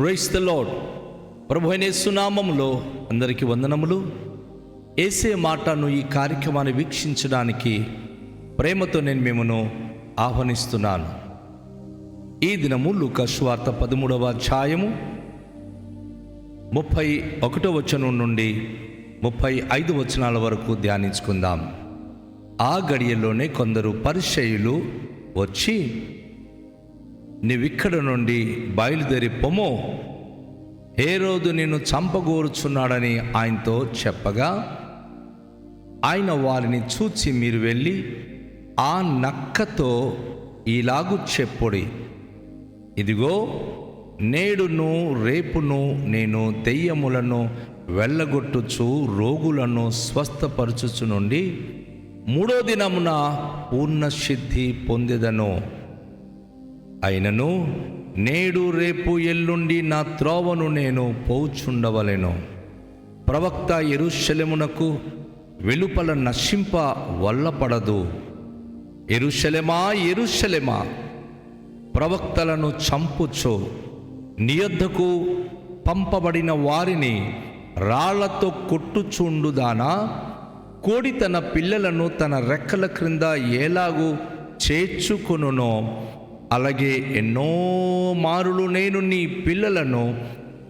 Praise the lord. ప్రభువైన యేసు నామములో అందరికీ వందనములు. యేసే మాటను ఈ కార్యక్రమాన్ని వీక్షించడానికి ప్రేమతో నేను మిమ్మను ఆహ్వానిస్తున్నాను. ఈ దినము లూకా సువార్త 13వ అధ్యాయము 31వ వచనం నుండి 35 వచనాల వరకు ధ్యానించుకుందాం. ఆ గడియల్లోనే కొందరు పరిసయ్యులు వచ్చి, నీవిక్కడ నుండి బయలుదేరి పొమ్మో, హేరోదు నిన్ను చంపగోరుచున్నాడని ఆయనతో చెప్పగా, ఆయన వారిని చూచి, మీరు వెళ్ళి ఆ నక్కతో ఇలాగు చెప్పుడి, ఇదిగో నేడును రేపును నేను దెయ్యములను వెళ్ళగొట్టుచు రోగులను స్వస్థపరచుచు నుండి 3వ దినమున పూర్ణ సిద్ధి పొందెదను. అయినను నేడు రేపు ఎల్లుండి నా త్రోవను నేను పోచుండవలెను. ప్రవక్త యెరూషలేమునకు వెలుపల నశింప వల్లపడదు. యెరూషలేమా, యెరూషలేమా, ప్రవక్తలను చంపుచు నీ యొద్దకు పంపబడిన వారిని రాళ్లతో కొట్టుచుండుదానా, కోడి తన పిల్లలను తన రెక్కల క్రింద ఎలాగూ చేర్చుకొనునో అలాగే ఎన్నో మారులు నేను నీ పిల్లలను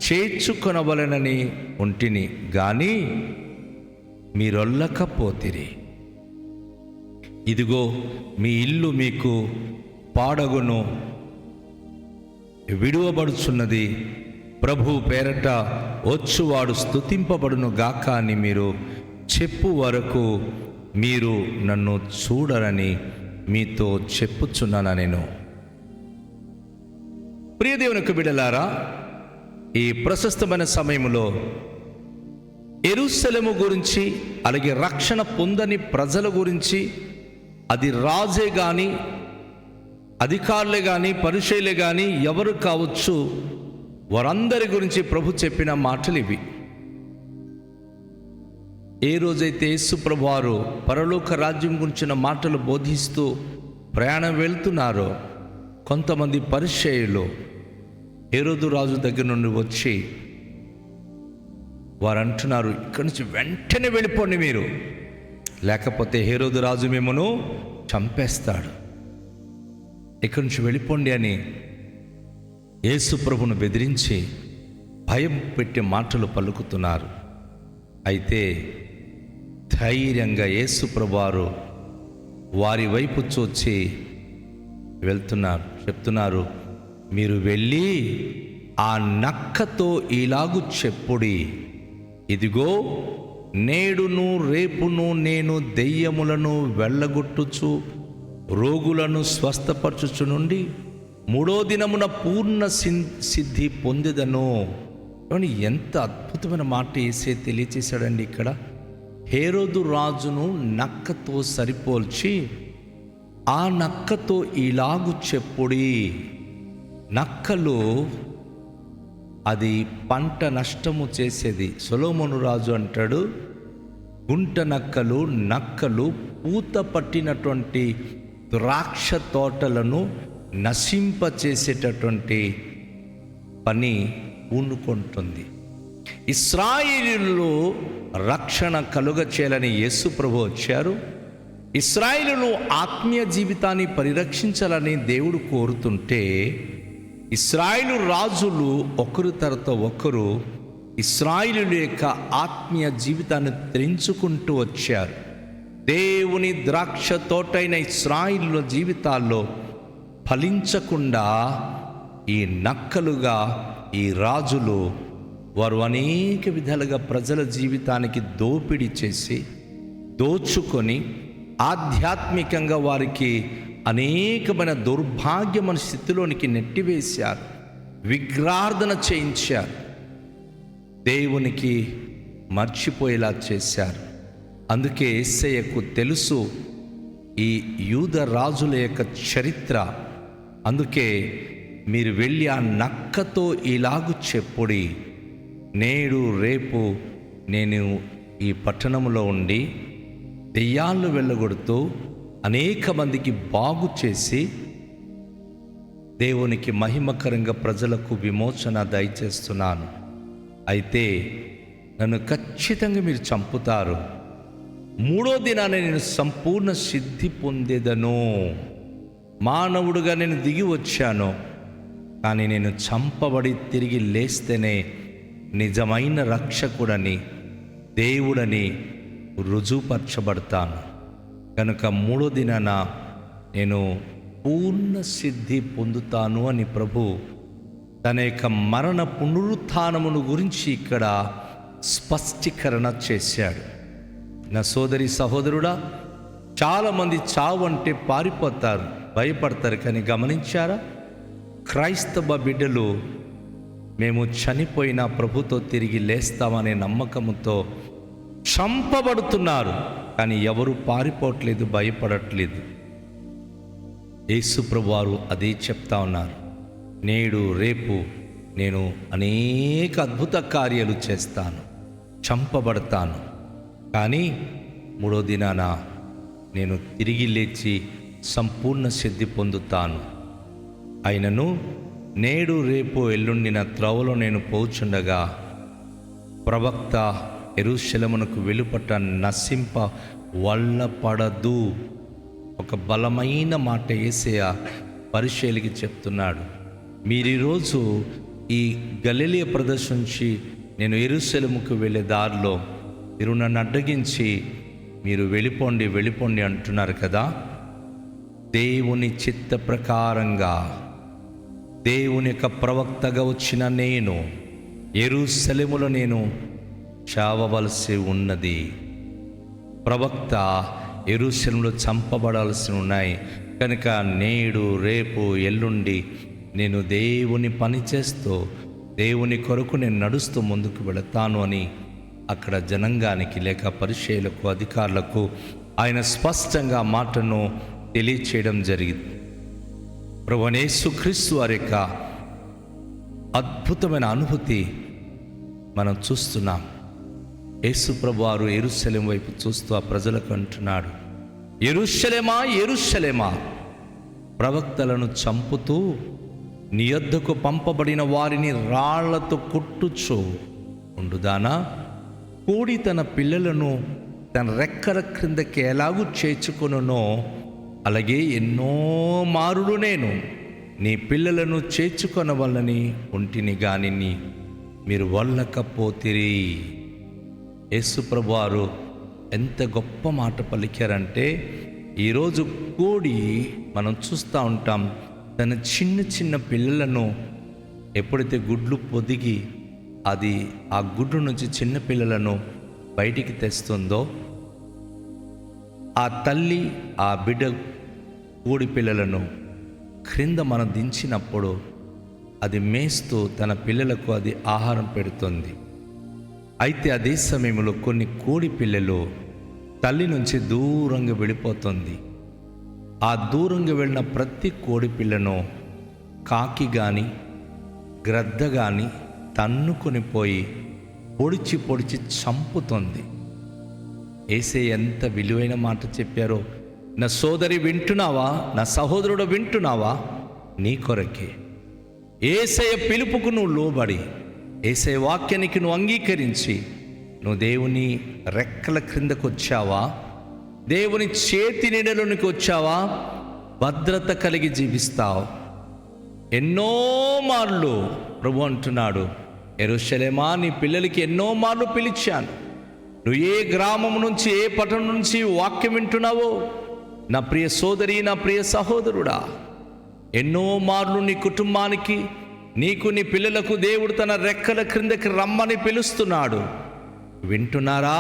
చేర్చుకొనవలెనని ఉంటిని, గాని మీరొల్లకపోతిరి. ఇదిగో మీ ఇల్లు మీకు పాడగును, విడువబడుచున్నది, ప్రభు పేరట వచ్చువాడు స్తుతింపబడును గాక అని మీరు చెప్పు వరకు మీరు నన్ను చూడరని మీతో చెప్పుచున్నాను నేను. ప్రియ దేవుని యొక్క బిడ్డలారా, ఈ ప్రశస్తమైన సమయంలో యెరూషలేము గురించి, అలాగే రక్షణ పొందని ప్రజల గురించి, అది రాజే కానీ అధికారులే కానీ పరిసయ్యులే కానీ ఎవరు కావచ్చు, వారందరి గురించి ప్రభు చెప్పిన మాటలు ఇవి. ఏ రోజైతే యేసు ప్రభు వారు పరలోక రాజ్యం గురించిన మాటలు బోధిస్తూ ప్రయాణం వెళ్తున్నారో, కొంతమంది పరిసయ్యులు హేరోదు రాజు దగ్గర నుండి వచ్చి వారు అంటున్నారు, ఇక్కడి నుంచి వెంటనే వెళ్ళిపోండి మీరు, లేకపోతే హేరోదు రాజు మిమ్మను చంపేస్తాడు, ఇక్కడి నుంచి వెళ్ళిపోండి అని యేసు ప్రభును బెదిరించి భయం పెట్టే మాటలు పలుకుతున్నారు. అయితే ధైర్యంగా యేసు ప్రభు వారు వారి వైపు చూచి చెప్తున్నారు, మీరు వెళ్ళి ఆ నక్కతో ఇలాగు చెప్పుడి, ఇదిగో నేడును రేపును నేను దెయ్యములను వెళ్ళగొట్టుచు రోగులను స్వస్థపరచుచు నుండి 3వ దినమున పూర్ణ సిద్ధి పొందెదను. ఎంత అద్భుతమైన మాట యేసే తెలియచేశాడండి. ఇక్కడ హేరోదు రాజును నక్కతో సరిపోల్చి, ఆ నక్కతో ఇలాగు చెప్పుడి. నక్కలు అది పంట నష్టము చేసేది. సొలొమోను రాజు అంటాడు, గుంట నక్కలు పూత పట్టినటువంటి ద్రాక్ష తోటలను నశింపచేసేటటువంటి పని పూనుకుంటుంది. ఇశ్రాయేలీయులు రక్షణ కలుగచేయాలని యేసు ప్రభు వచ్చారు. ఇశ్రాయేలీయులు ఆత్మీయ జీవితాన్ని పరిరక్షించాలని దేవుడు కోరుతుంటే, ఇశ్రాయేలు రాజులు ఒకరు తర్వాత ఒకరు ఇశ్రాయేలీయుల యొక్క ఆత్మీయ జీవితాన్ని తెంచుకుంటూ వచ్చారు. దేవుని ద్రాక్ష తోటైన ఇశ్రాయేలీయుల జీవితాల్లో ఫలించకుండా ఈ నక్కలుగా ఈ రాజులు వారు అనేక విధాలుగా ప్రజల జీవితానికి దోపిడీ చేసి దోచుకొని ఆధ్యాత్మికంగా వారికి అనేకమైన దుర్భాగ్యమైన స్థితిలోనికి నెట్టివేశారు, విగ్రహార్ధన చేయించారు, దేవునికి మర్చిపోయేలా చేశారు. అందుకే యేసయ్యకు తెలుసు ఈ యూద రాజుల యొక్క చరిత్ర. అందుకే మీరు వెళ్ళి ఆ నక్కతో ఇలాగు చెప్పుడి, నేడు రేపు నేను ఈ పట్టణంలో ఉండి దెయ్యాలను వెళ్ళగొడుతూ అనేక మందికి బాగు చేసి దేవునికి మహిమకరంగా ప్రజలకు విమోచన దయచేస్తున్నాను. అయితే నన్ను ఖచ్చితంగా మీరు చంపుతారు. 3వ దినాన నేను సంపూర్ణ సిద్ధి పొందేదను. మానవుడుగా నేను దిగి వచ్చాను, కానీ నేను చంపబడి తిరిగి లేస్తేనే నిజమైన రక్షకుడని, దేవుడని రుజువుపరచబడతాను. కనుక 3వ దినాన నేను పూర్ణ సిద్ధి పొందుతాను అని ప్రభు తన యొక్క మరణ పునరుత్థానమును గురించి ఇక్కడ స్పష్టీకరణ చేశాడు. నా సోదరి సహోదరుడా, చాలామంది చావు అంటే పారిపోతారు, భయపడతారు. కానీ గమనించారా, క్రైస్తవ బిడ్డలు మేము చనిపోయిన ప్రభుతో తిరిగి లేస్తామనే నమ్మకంతో చంపబడుతున్నారు. కానీ ఎవరు పారిపోవట్లేదు, భయపడట్లేదు. యేసు ప్రభువారు అదే చెప్తా ఉన్నారు. నేడు రేపు నేను అనేక అద్భుత కార్యాలు చేస్తాను, చంపబడతాను, కానీ 3వ దినాన నేను తిరిగి లేచి సంపూర్ణ సిద్ధి పొందుతాను. అయినను నేడు రేపు ఎల్లుండిన త్రోవలో నేను పోచుండగా ప్రవక్త యెరూషలేమునకు వెలుపట నశింప వల్లపడదు. ఒక బలమైన మాట యేసయ్య పరిచయులకి చెప్తున్నాడు. మీరు ఈరోజు ఈ గలిలయ ప్రదేశం నుంచి నేను యెరూషలేముకు వెళ్ళే దారిలో మీరు నన్ను అడ్డగించి మీరు వెళ్ళిపోండి అంటున్నారు కదా. దేవుని చిత్త ప్రకారంగా దేవుని యొక్క ప్రవక్తగా వచ్చిన నేను యెరూషలేములో నేను చావవలసి ఉన్నది. ప్రవక్త యెరూషలేములో చంపబడాల్సి ఉన్నాయి. కనుక నేడు రేపు ఎల్లుండి నేను దేవుని పని చేస్తూ దేవుని కొరకు నేను నడుస్తూ ముందుకు వెళతాను అని అక్కడ జనాంగానికి లేక పరిచయులకు, అధికారులకు ఆయన స్పష్టంగా మాటను తెలియచేయడం జరిగింది. ప్రభువైన యేసుక్రీస్తు వారి యొక్క అద్భుతమైన అనుభూతి మనం చూస్తున్నాం. యేసు ప్రభువారు యెరూషలేము వైపు చూస్తూ ఆ ప్రజలకు అంటున్నాడు, యెరూషలేమా యెరూషలేమా, ప్రవక్తలను చంపుతూ నీ యొద్దకు పంపబడిన వారిని రాళ్లతో కొట్టుచు ఉండుదానా? కోడి తన పిల్లలను తన రెక్కల క్రిందకి ఎలాగూ చేర్చుకొనునో అలాగే ఎన్నో మారులు నేను నీ పిల్లలను చేర్చుకొనవలని ఉంటిని గాని మీరు వల్లకపోతిరి. యేసు ప్రభువారు ఎంత గొప్ప మాట పలికారంటే, ఈరోజు కోడి మనం చూస్తూ ఉంటాం, తన చిన్న చిన్న పిల్లలను ఎప్పుడైతే గుడ్లు పొదిగి అది ఆ గుడ్డు నుంచి చిన్న పిల్లలను బయటికి తెస్తుందో, ఆ తల్లి ఆ బిడ్డ కోడి పిల్లలను క్రింద మనం దించినప్పుడు అది మేస్తూ తన పిల్లలకు అది ఆహారం పెడుతుంది. అయితే అదే సమయంలో కొన్ని కోడి పిల్లలు తల్లి నుంచి దూరంగా వెళ్ళిపోతుంది. ఆ దూరంగా వెళ్ళిన ప్రతి కోడి పిల్లను కాకి కానీ గ్రద్ద కానీ తన్నుకొని పోయి పొడిచి పొడిచి చంపుతుంది. యేసయ్య ఎంత విలువైన మాట చెప్పారో. నా సోదరి వింటున్నావా? నా సహోదరుడు వింటున్నావా? నీ కొరకే యేసయ్య పిలుపుకు నువ్వు లోబడి, యేసయ్య వాక్యానికి నువ్వు అంగీకరించి నువ్వు దేవుని రెక్కల క్రిందకు వచ్చావా? దేవుని చేతి నీడలోనికి వచ్చావా? భద్రత కలిగి జీవిస్తావు. ఎన్నో మార్లు ప్రభు అంటున్నాడు, యెరూషలేమా నీ పిల్లలకి ఎన్నో మార్లు పిలిచాను. నువ్వు ఏ గ్రామం నుంచి ఏ పట్టణం నుంచి వాక్యం వింటున్నావో నా ప్రియ సోదరి, నా ప్రియ సహోదరుడా, ఎన్నో మార్లు నీ కుటుంబానికి, నీకు, నీ పిల్లలకు దేవుడు తన రెక్కల క్రిందకి రమ్మని పిలుస్తున్నాడు. వింటున్నారా?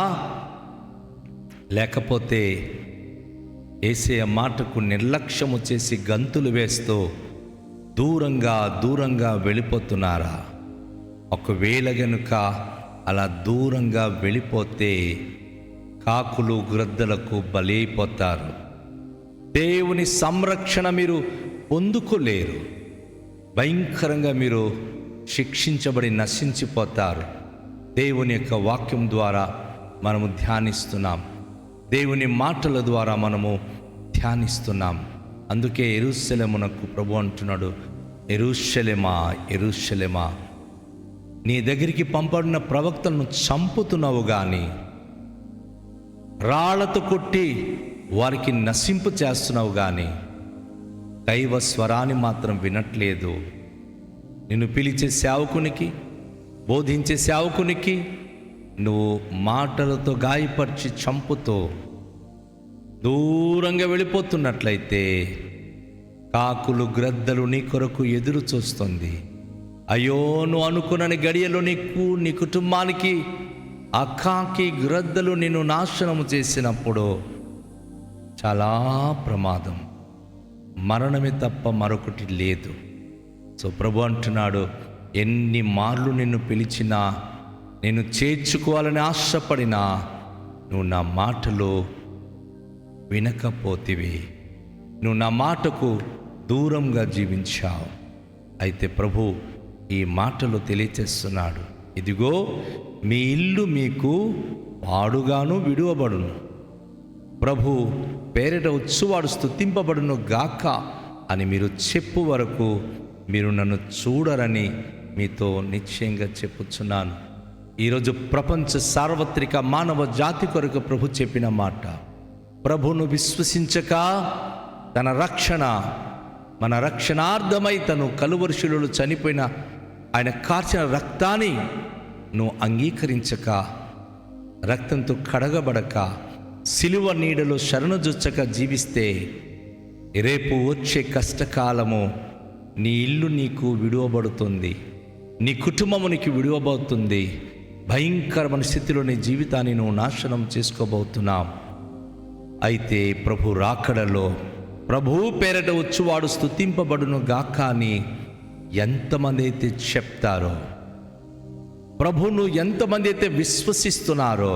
లేకపోతే యేసయ్య మాటకు నిర్లక్ష్యము చేసి గంతులు వేస్తూ దూరంగా దూరంగా వెళ్ళిపోతున్నారా? ఒకవేళ గనుక అలా దూరంగా వెళ్ళిపోతే కాకులు గ్రద్దలకు బలైపోతారు. దేవుని సంరక్షణ మీరు పొందుకోలేరు. భయంకరంగా మీరు శిక్షించబడి నశించిపోతారు. దేవుని యొక్క వాక్యం ద్వారా మనము ధ్యానిస్తున్నాం, దేవుని మాటల ద్వారా మనము ధ్యానిస్తున్నాం. అందుకే యెరూషలేమునకు ప్రభు అంటున్నాడు, యెరూషలేమా యెరూషలేమా, నీ దగ్గరికి పంపబడిన ప్రవక్తలను చంపుతున్నావు గాని రాళ్లతో కొట్టి వారికి నశింపు చేస్తున్నావు గాని దైవ స్వరాన్ని మాత్రం వినట్లేదు. నిన్ను పిలిచే సేవకునికి, బోధించే సేవకునికి నువ్వు మాటలతో గాయపరిచి చంపుతూ దూరంగా వెళ్ళిపోతున్నట్లయితే కాకులు గ్రద్దలు నీ కొరకు ఎదురు చూస్తుంది. అయ్యో, నువ్వు అనుకున్న గడియలో నీకు, నీ కుటుంబానికి ఆ కాకి గ్రద్దలు నిన్ను నాశనము చేసినప్పుడు చాలా ప్రమాదం, మరణమే తప్ప మరొకటి లేదు. సో ప్రభు అంటున్నాడు, ఎన్ని మార్లు నిన్ను పిలిచినా, నేను చేర్చుకోవాలని ఆశపడినా నువ్వు నా మాటలు వినకపోతివి, నువ్వు నా మాటకు దూరంగా జీవించావు. అయితే ప్రభు ఈ మాటలు తెలియచేస్తున్నాడు, ఇదిగో మీ ఇల్లు మీకు పాడుగాను విడువబడును, ప్రభు పేరిట వచ్చువాడు స్తుతింపబడును గాక అని మీరు చెప్పు వరకు మీరు నన్ను చూడరని మీతో నిశ్చయంగా చెప్పుచున్నాను. ఈరోజు ప్రపంచ సార్వత్రిక మానవ జాతి కొరకు ప్రభు చెప్పిన మాట, ప్రభును విశ్వసించక తన రక్షణ, మన రక్షణార్థమై తను కలువరి శిలువలో చనిపోయిన ఆయన కార్చిన రక్తాన్ని నువ్వు అంగీకరించక, రక్తంతో కడగబడక, సిలువ నీడలో శరణుజొచ్చక జీవిస్తే రేపు వచ్చే కష్టకాలము నీ ఇల్లు నీకు విడువబడుతుంది, నీ కుటుంబము నీకు విడువబోతుంది. భయంకరమైన స్థితిలో నీ జీవితాన్ని నువ్వు నాశనం చేసుకోబోతున్నావు. అయితే ప్రభు రాకడలో ప్రభు పేరట వచ్చువాడు స్తుతింపబడును గాక అని ఎంతమంది అయితే చెప్తారో, ప్రభును ఎంతమంది అయితే విశ్వసిస్తున్నారో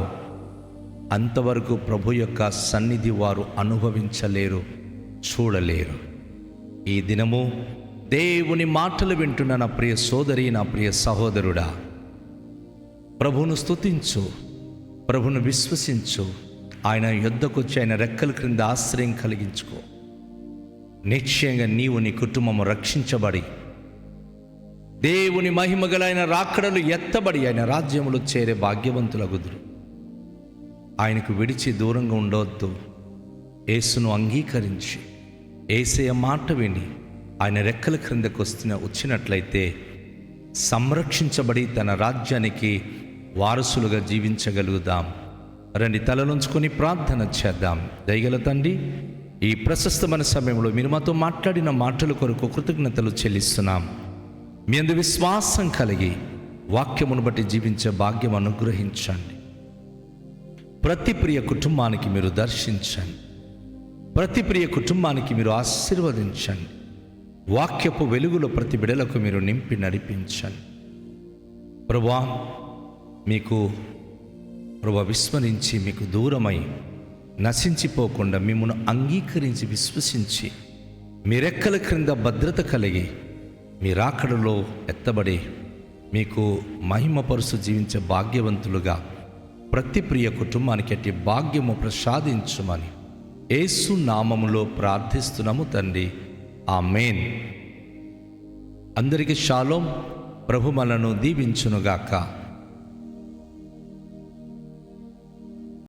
అంతవరకు ప్రభు యొక్క సన్నిధి వారు అనుభవించలేరు, చూడలేరు. ఈ దినము దేవుని మాటలు వింటున్న నా ప్రియ సోదరి, నా ప్రియ సహోదరుడా, ప్రభును స్తుతించు, ప్రభును విశ్వసించు, ఆయన యొద్దకొచ్చి ఆయన రెక్కల క్రింద ఆశ్రయం కలిగించుకో. నిశ్చయంగా నీవు, నీ కుటుంబము రక్షించబడి దేవుని మహిమగల ఆయన రాకడలు ఎత్తబడి ఆయన రాజ్యములో చేరే భాగ్యవంతులగుదురు. ఆయనకు విడిచి దూరంగా ఉండవద్దు. యేసును అంగీకరించి యేసయ్య మాట విని ఆయన రెక్కల క్రిందకు వచ్చినట్లయితే సంరక్షించబడి తన రాజ్యానికి వారసులుగా జీవించగలుగుదాం. రండి, తలలుంచుకొని ప్రార్థన చేద్దాం. దయగల తండ్రి, ఈ ప్రశస్తమైన సమయంలో మీరు మాతో మాట్లాడిన మాటల కొరకు కృతజ్ఞతలు చెల్లిస్తున్నాం. మీ అందు విశ్వాసం కలిగి వాక్యమును బట్టి జీవించే భాగ్యం అనుగ్రహించండి. ప్రతి ప్రియ కుటుంబానికి మీరు దర్శించండి, ప్రతి ప్రియ కుటుంబానికి మీరు ఆశీర్వదించండి. వాక్యపు వెలుగులో ప్రతి బిడలకు మీరు నింపి నడిపించండి. ప్రభువా, మీకు విస్మరించి మీకు దూరమై నశించిపోకుండా మిమ్మల్ని అంగీకరించి విశ్వసించి మీ రెక్కల క్రింద భద్రత కలిగి మీ రాకడలో ఎత్తబడి మీకు మహిమపరుసు జీవించే భాగ్యవంతులుగా ప్రతి ప్రియ కుటుంబానికి అట్టి భాగ్యము ప్రసాదించుమని యేసు నామములో ప్రార్థిస్తున్నాము తండ్రి, ఆమేన్. అందరికీ షాలోం. ప్రభు మనను దీవించునుగాక.